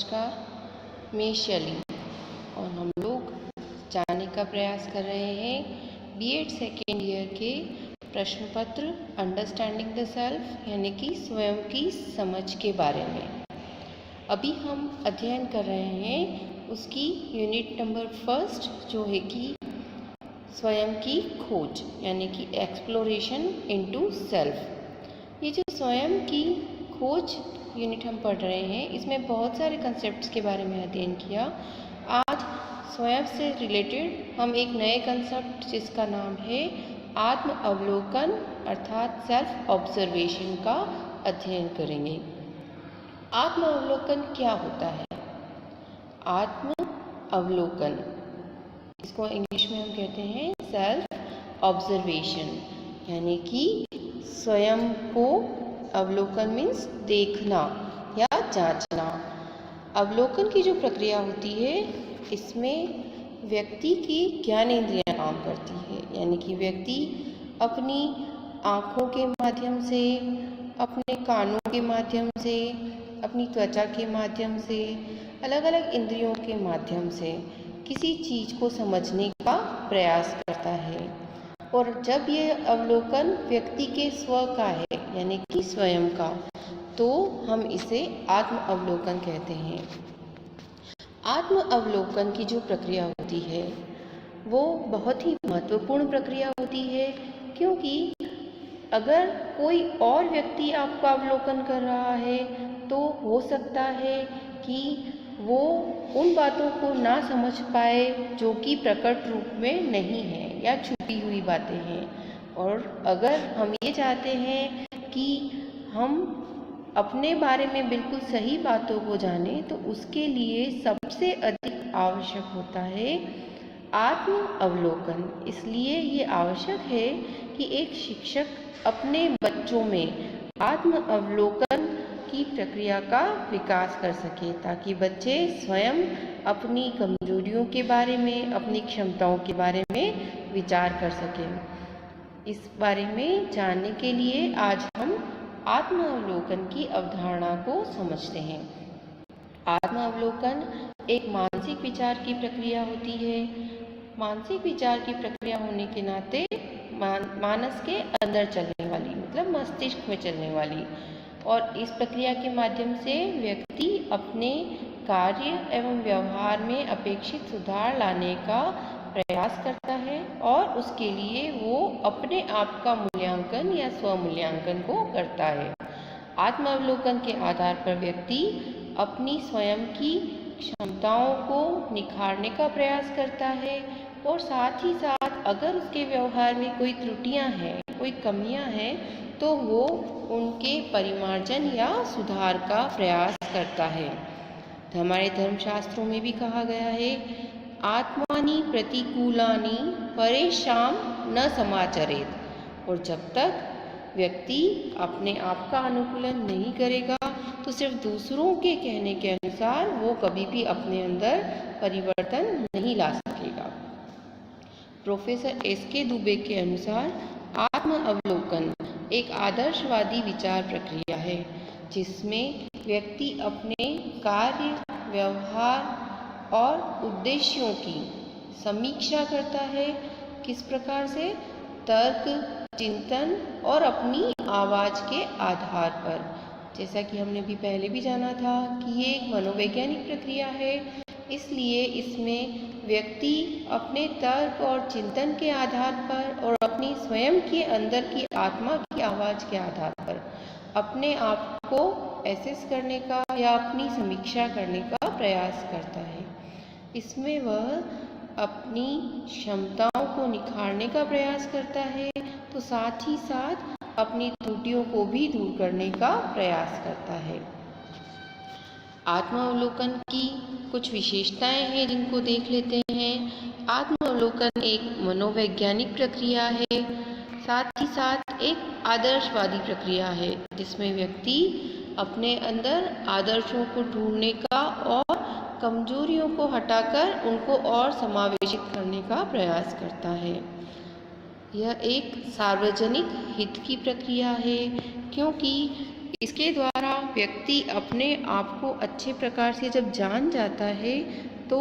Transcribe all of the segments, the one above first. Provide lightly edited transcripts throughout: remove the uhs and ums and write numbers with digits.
नमस्कार, मैं शैली और हम लोग जानने का प्रयास कर रहे हैं बीएड सेकेंड ईयर के प्रश्न पत्र अंडरस्टैंडिंग द सेल्फ यानी कि स्वयं की समझ के बारे में। अभी हम अध्ययन कर रहे हैं उसकी यूनिट नंबर फर्स्ट जो है कि स्वयं की खोज यानी कि एक्सप्लोरेशन इनटू सेल्फ। ये जो स्वयं की खोज यूनिट हम पढ़ रहे हैं इसमें बहुत सारे कंसेप्ट्स के बारे में अध्ययन किया। आज स्वयं से रिलेटेड हम एक नए कंसेप्ट जिसका नाम है आत्म अवलोकन अर्थात सेल्फ ऑब्जर्वेशन का अध्ययन करेंगे। आत्म अवलोकन क्या होता है? आत्म अवलोकन, इसको इंग्लिश में हम कहते हैं सेल्फ ऑब्जर्वेशन, यानी कि स्वयं को अवलोकन मीन्स देखना या जांचना। अवलोकन की जो प्रक्रिया होती है इसमें व्यक्ति की ज्ञानेंद्रियां काम करती है, यानी कि व्यक्ति अपनी आँखों के माध्यम से, अपने कानों के माध्यम से, अपनी त्वचा के माध्यम से, अलग अलग इंद्रियों के माध्यम से किसी चीज़ को समझने का प्रयास करता है। और जब ये अवलोकन व्यक्ति के स्व का है यानी कि स्वयं का, तो हम इसे आत्म अवलोकन कहते हैं। आत्म अवलोकन की जो प्रक्रिया होती है वो बहुत ही महत्वपूर्ण प्रक्रिया होती है, क्योंकि अगर कोई और व्यक्ति आपका अवलोकन कर रहा है तो हो सकता है कि वो उन बातों को ना समझ पाए जो कि प्रकट रूप में नहीं है या छुपी हुई बातें हैं। और अगर हम ये चाहते हैं कि हम अपने बारे में बिल्कुल सही बातों को जानें तो उसके लिए सबसे अधिक आवश्यक होता है आत्म अवलोकन। इसलिए ये आवश्यक है कि एक शिक्षक अपने बच्चों में आत्म अवलोकन की प्रक्रिया का विकास कर सके, ताकि बच्चे स्वयं अपनी कमजोरियों के बारे में, अपनी क्षमताओं के बारे में विचार कर सकें। इस बारे में जानने के लिए आज हम आत्म अवलोकन की अवधारणा को समझते हैं। आत्म अवलोकन एक मानसिक विचार की प्रक्रिया होती है। मानसिक विचार की प्रक्रिया होने के नाते मानस के अंदर चलने वाली, मतलब मस्तिष्क में चलने वाली, और इस प्रक्रिया के माध्यम से व्यक्ति अपने कार्य एवं व्यवहार में अपेक्षित सुधार लाने का प्रयास करता है और उसके लिए वो अपने आप का मूल्यांकन या स्वमूल्यांकन को करता है। आत्म अवलोकन के आधार पर व्यक्ति अपनी स्वयं की क्षमताओं को निखारने का प्रयास करता है और साथ ही साथ अगर उसके व्यवहार में कोई त्रुटियां हैं, कोई कमियां हैं, तो वो उनके परिमार्जन या सुधार का प्रयास करता है। हमारे धर्मशास्त्रों में भी कहा गया है आत्मानि प्रतिकूलानि परेषां न समाचरेत। और जब तक व्यक्ति अपने आप का अनुकूलन नहीं करेगा तो सिर्फ दूसरों के कहने के अनुसार वो कभी भी अपने अंदर परिवर्तन नहीं ला सकेगा। Professor SK. दुबे के अनुसार आत्म अवलोकन एक आदर्शवादी विचार प्रक्रिया है जिसमें व्यक्ति अपने कार्य, व्यवहार और उद्देश्यों की समीक्षा करता है। किस प्रकार से? तर्क, चिंतन और अपनी आवाज़ के आधार पर। जैसा कि हमने भी पहले भी जाना था कि ये एक मनोवैज्ञानिक प्रक्रिया है, इसलिए इसमें व्यक्ति अपने तर्क और चिंतन के आधार पर और अपनी स्वयं के अंदर की आत्मा की आवाज़ के आधार पर अपने आप को एसेस करने का या अपनी समीक्षा करने का प्रयास करता है। इसमें वह अपनी क्षमताओं को निखारने का प्रयास करता है, तो साथ ही साथ अपनी त्रुटियों को भी दूर करने का प्रयास करता है। आत्मावलोकन की कुछ विशेषताएं हैं जिनको देख लेते हैं। आत्मावलोकन एक मनोवैज्ञानिक प्रक्रिया है, साथ ही साथ एक आदर्शवादी प्रक्रिया है जिसमें व्यक्ति अपने अंदर आदर्शों को ढूंढने का और कमजोरियों को हटाकर उनको और समावेशित करने का प्रयास करता है। यह एक सार्वजनिक हित की प्रक्रिया है क्योंकि इसके द्वारा व्यक्ति अपने आप को अच्छे प्रकार से जब जान जाता है तो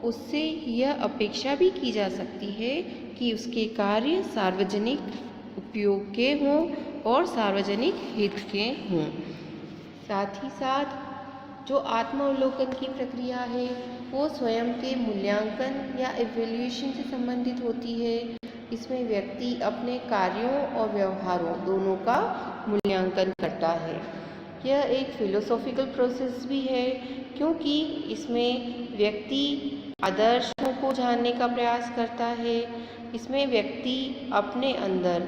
उससे यह अपेक्षा भी की जा सकती है कि उसके कार्य सार्वजनिक उपयोग के हों और सार्वजनिक हित के हों। साथ ही साथ जो आत्मावलोकन की प्रक्रिया है वो स्वयं के मूल्यांकन या इवैल्यूएशन से संबंधित होती है। इसमें व्यक्ति अपने कार्यों और व्यवहारों दोनों का मूल्यांकन करता है। यह एक फिलोसॉफिकल प्रोसेस भी है क्योंकि इसमें व्यक्ति आदर्शों को जानने का प्रयास करता है। इसमें व्यक्ति अपने अंदर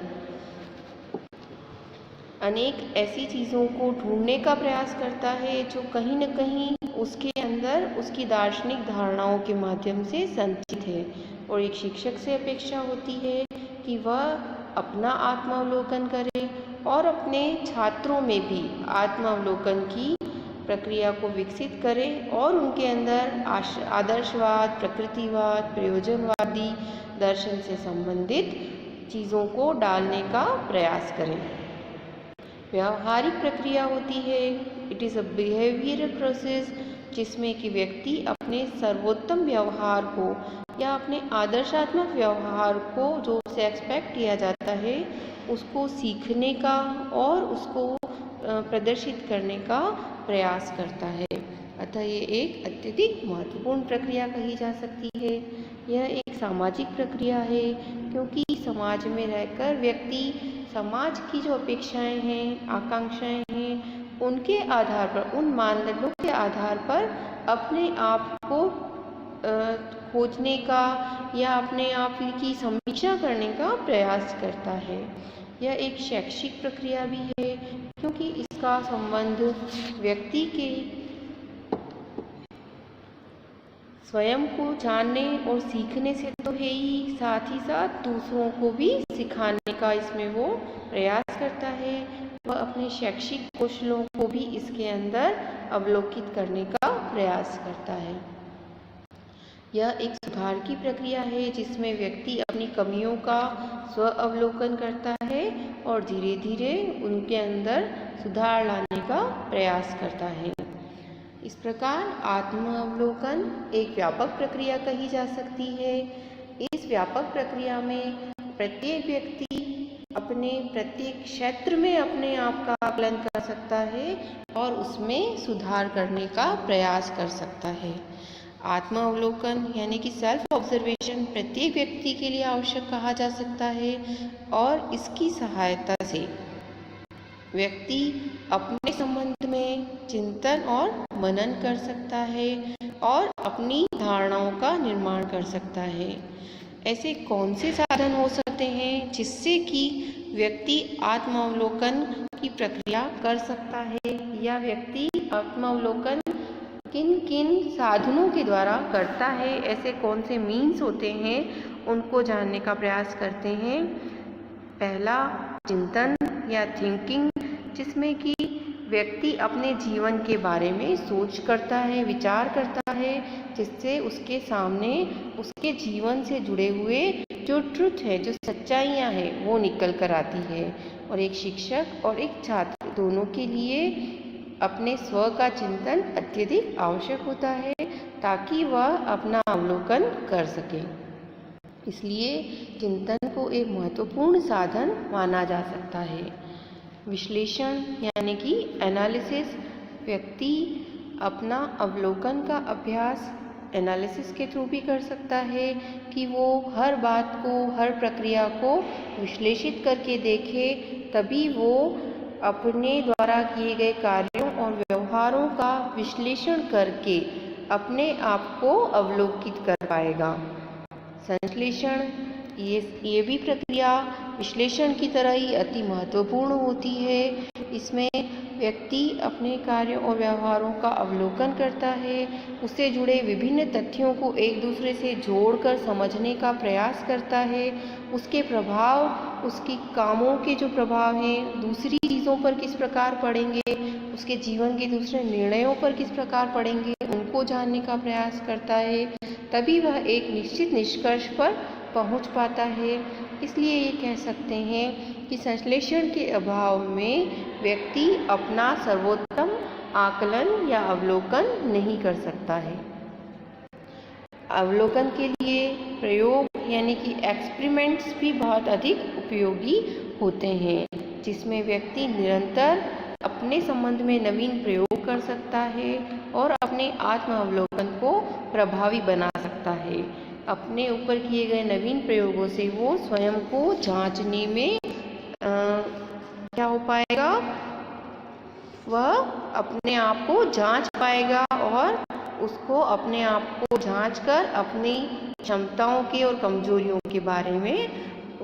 अनेक ऐसी चीज़ों को ढूंढने का प्रयास करता है जो कहीं न कहीं उसके अंदर उसकी दार्शनिक धारणाओं के माध्यम से संचित है। और एक शिक्षक से अपेक्षा होती है कि वह अपना आत्मावलोकन करे और अपने छात्रों में भी आत्मावलोकन की प्रक्रिया को विकसित करें और उनके अंदर आदर्शवाद, प्रकृतिवाद, प्रयोजनवादी दर्शन से संबंधित चीज़ों को डालने का प्रयास करें। व्यावहारिक प्रक्रिया होती है, it is a behavioural process, जिसमें कि व्यक्ति अपने सर्वोत्तम व्यवहार को या अपने आदर्शात्मक व्यवहार को जो उसे एक्सपेक्ट किया जाता है उसको सीखने का और उसको प्रदर्शित करने का प्रयास करता है। अतः ये एक अत्यधिक महत्वपूर्ण प्रक्रिया कही जा सकती है। यह एक सामाजिक प्रक्रिया है क्योंकि समाज में रहकर व्यक्ति समाज की जो अपेक्षाएं हैं, आकांक्षाएं हैं, उनके आधार पर, उन मानदंडों के आधार पर अपने आप को खोजने का या अपने आप की समीक्षा करने का प्रयास करता है। यह एक शैक्षिक प्रक्रिया भी है क्योंकि इसका संबंध व्यक्ति के स्वयं को जानने और सीखने से तो है ही, साथ ही साथ दूसरों को भी सिखाने का इसमें वो प्रयास करता है। वह अपने शैक्षिक कौशलों को भी इसके अंदर अवलोकित करने का प्रयास करता है। यह एक सुधार की प्रक्रिया है जिसमें व्यक्ति अपनी कमियों का स्व अवलोकन करता है और धीरे धीरे उनके अंदर सुधार लाने का प्रयास करता है। इस प्रकार आत्मावलोकन एक व्यापक प्रक्रिया कही जा सकती है। इस व्यापक प्रक्रिया में प्रत्येक व्यक्ति अपने प्रत्येक क्षेत्र में अपने आप का आकलन कर सकता है और उसमें सुधार करने का प्रयास कर सकता है। आत्मावलोकन यानी कि सेल्फ ऑब्जर्वेशन प्रत्येक व्यक्ति के लिए आवश्यक कहा जा सकता है और इसकी सहायता से व्यक्ति अपने संबंध में चिंतन और मनन कर सकता है और अपनी धारणाओं का निर्माण कर सकता है। ऐसे कौन से साधन हो सकते हैं जिससे कि व्यक्ति आत्मावलोकन की प्रक्रिया कर सकता है या व्यक्ति आत्मावलोकन किन किन साधनों के द्वारा करता है, ऐसे कौन से मीन्स होते हैं उनको जानने का प्रयास करते हैं। पहला चिंतन या थिंकिंग, जिसमें कि व्यक्ति अपने जीवन के बारे में सोच करता है, विचार करता है, जिससे उसके सामने उसके जीवन से जुड़े हुए जो ट्रुथ है, जो सच्चाइयाँ हैं, वो निकल कर आती है। और एक शिक्षक और एक छात्र दोनों के लिए अपने स्व का चिंतन अत्यधिक आवश्यक होता है ताकि वह अपना अवलोकन कर सके। इसलिए चिंतन को एक महत्वपूर्ण साधन माना जा सकता है। विश्लेषण यानी कि एनालिसिस, व्यक्ति अपना अवलोकन का अभ्यास एनालिसिस के थ्रू भी कर सकता है कि वो हर बात को, हर प्रक्रिया को विश्लेषित करके देखे, तभी वो अपने द्वारा किए गए कार्यों और व्यवहारों का विश्लेषण करके अपने आप को अवलोकित कर पाएगा। संश्लेषण, ये भी प्रक्रिया विश्लेषण की तरह ही अति महत्वपूर्ण होती है। इसमें व्यक्ति अपने कार्यों और व्यवहारों का अवलोकन करता है, उससे जुड़े विभिन्न तथ्यों को एक दूसरे से जोड़कर समझने का प्रयास करता है, उसके प्रभाव, उसकी कामों के जो प्रभाव हैं दूसरी चीज़ों पर किस प्रकार पड़ेंगे, उसके जीवन के दूसरे निर्णयों पर किस प्रकार पड़ेंगे, उनको जानने का प्रयास करता है, तभी वह एक निश्चित निष्कर्ष पर पहुंच पाता है। इसलिए ये कह सकते हैं कि संश्लेषण के अभाव में व्यक्ति अपना सर्वोत्तम आकलन या अवलोकन नहीं कर सकता है। अवलोकन के लिए प्रयोग यानी कि एक्सपेरिमेंट्स भी बहुत अधिक उपयोगी होते हैं, जिसमें व्यक्ति निरंतर अपने संबंध में नवीन प्रयोग कर सकता है और अपने आत्म अवलोकन को प्रभावी बना सकता है। अपने ऊपर किए गए नवीन प्रयोगों से वो स्वयं को जांचने में क्या हो पाएगा, वह अपने आप को जांच पाएगा और उसको अपने आप को जांचकर अपनी क्षमताओं के और कमजोरियों के बारे में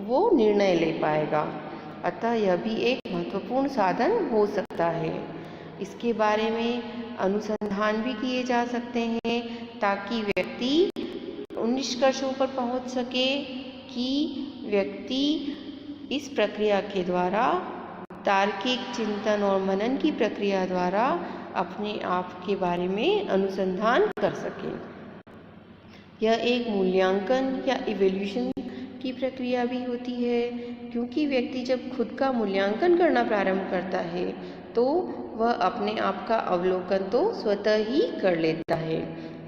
वो निर्णय ले पाएगा। अतः यह भी एक महत्वपूर्ण साधन हो सकता है। इसके बारे में अनुसंधान भी किए जा सकते हैं ताकि व्यक्ति उन निष्कर्षों पर पहुंच सके कि व्यक्ति इस प्रक्रिया के द्वारा, तार्किक चिंतन और मनन की प्रक्रिया द्वारा अपने आप के बारे में अनुसंधान कर सके। यह एक मूल्यांकन या इवोल्यूशन की प्रक्रिया भी होती है, क्योंकि व्यक्ति जब खुद का मूल्यांकन करना प्रारंभ करता है तो वह अपने आप का अवलोकन तो स्वतः ही कर लेता है।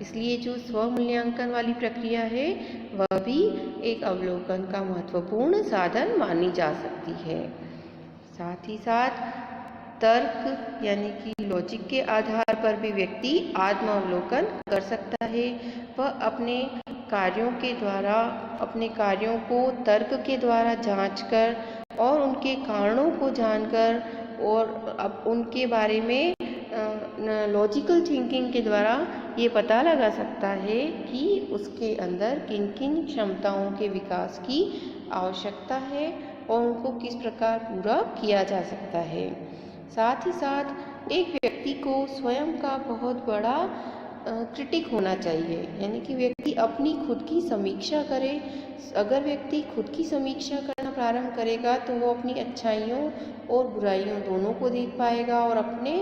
इसलिए जो स्वमूल्यांकन वाली प्रक्रिया है वह भी एक अवलोकन का महत्वपूर्ण साधन मानी जा सकती है। साथ ही साथ तर्क यानी कि लॉजिक के आधार पर भी व्यक्ति आत्म अवलोकन कर सकता है। वह अपने कार्यों के द्वारा, अपने कार्यों को तर्क के द्वारा जांचकर और उनके कारणों को जानकर और अब उनके बारे में लॉजिकल थिंकिंग के द्वारा ये पता लगा सकता है कि उसके अंदर किन किन क्षमताओं के विकास की आवश्यकता है और उनको किस प्रकार पूरा किया जा सकता है। साथ ही साथ एक व्यक्ति को स्वयं का बहुत बड़ा क्रिटिक होना चाहिए, यानी कि व्यक्ति अपनी खुद की समीक्षा करे। अगर व्यक्ति खुद की समीक्षा करना प्रारंभ करेगा तो वो अपनी अच्छाइयों और बुराइयों दोनों को देख पाएगा और अपने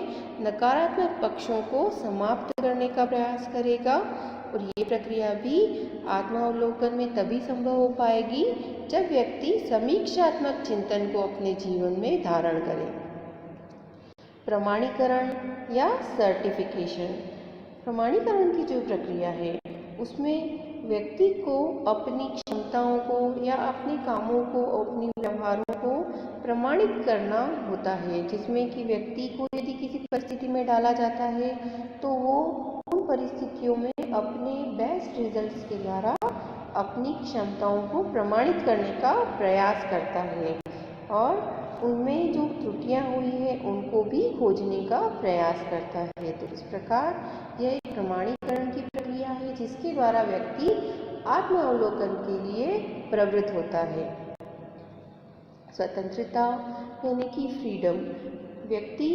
नकारात्मक पक्षों को समाप्त करने का प्रयास करेगा। और ये प्रक्रिया भी आत्मावलोकन में तभी संभव हो पाएगी जब व्यक्ति समीक्षात्मक चिंतन को अपने जीवन में धारण करे। प्रमाणीकरण या सर्टिफिकेशन। प्रमाणीकरण की जो प्रक्रिया है उसमें व्यक्ति को अपनी क्षमताओं को या अपने कामों को, अपनी व्यवहारों को प्रमाणित करना होता है, जिसमें कि व्यक्ति को यदि किसी परिस्थिति में डाला जाता है तो वो उन परिस्थितियों में अपने बेस्ट रिजल्ट्स के द्वारा अपनी क्षमताओं को प्रमाणित करने का प्रयास करता है और उनमें जो त्रुटियां हुई हैं उनको भी खोजने का प्रयास करता है। तो इस प्रकार यह एक प्रमाणीकरण की प्रक्रिया है जिसके द्वारा व्यक्ति आत्म अवलोकन के लिए प्रवृत्त होता है। स्वतंत्रता यानी कि फ्रीडम। व्यक्ति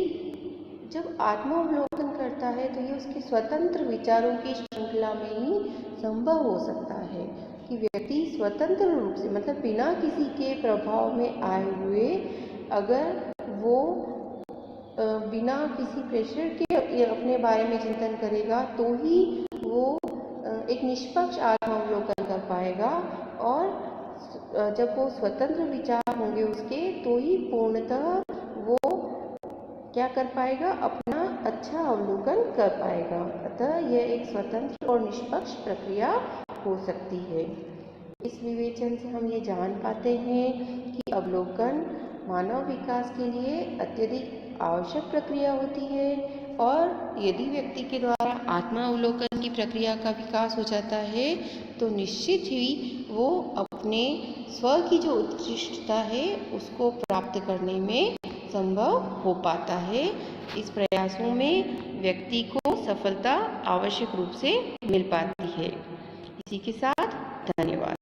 जब आत्मावलोकन करता है तो ये उसके स्वतंत्र विचारों की श्रृंखला में ही संभव हो सकता है कि व्यक्ति स्वतंत्र रूप से, मतलब बिना किसी के प्रभाव में आए हुए, अगर वो बिना किसी प्रेशर के अपने बारे में चिंतन करेगा तो ही वो एक निष्पक्ष आत्मावलोकन कर पाएगा और जब वो स्वतंत्र विचार होंगे उसके तो ही पूर्णतः वो क्या कर पाएगा, अपना अच्छा अवलोकन कर पाएगा। अतः यह एक स्वतंत्र और निष्पक्ष प्रक्रिया हो सकती है। इस विवेचन से हम ये जान पाते हैं कि अवलोकन मानव विकास के लिए अत्यधिक आवश्यक प्रक्रिया होती है और यदि व्यक्ति के द्वारा आत्मा अवलोकन की प्रक्रिया का विकास हो जाता है तो निश्चित ही वो अपने स्व की जो उत्कृष्टता है उसको प्राप्त करने में संभव हो पाता है। इस प्रयासों में व्यक्ति को सफलता आवश्यक रूप से मिल पाती है। इसी के साथ धन्यवाद।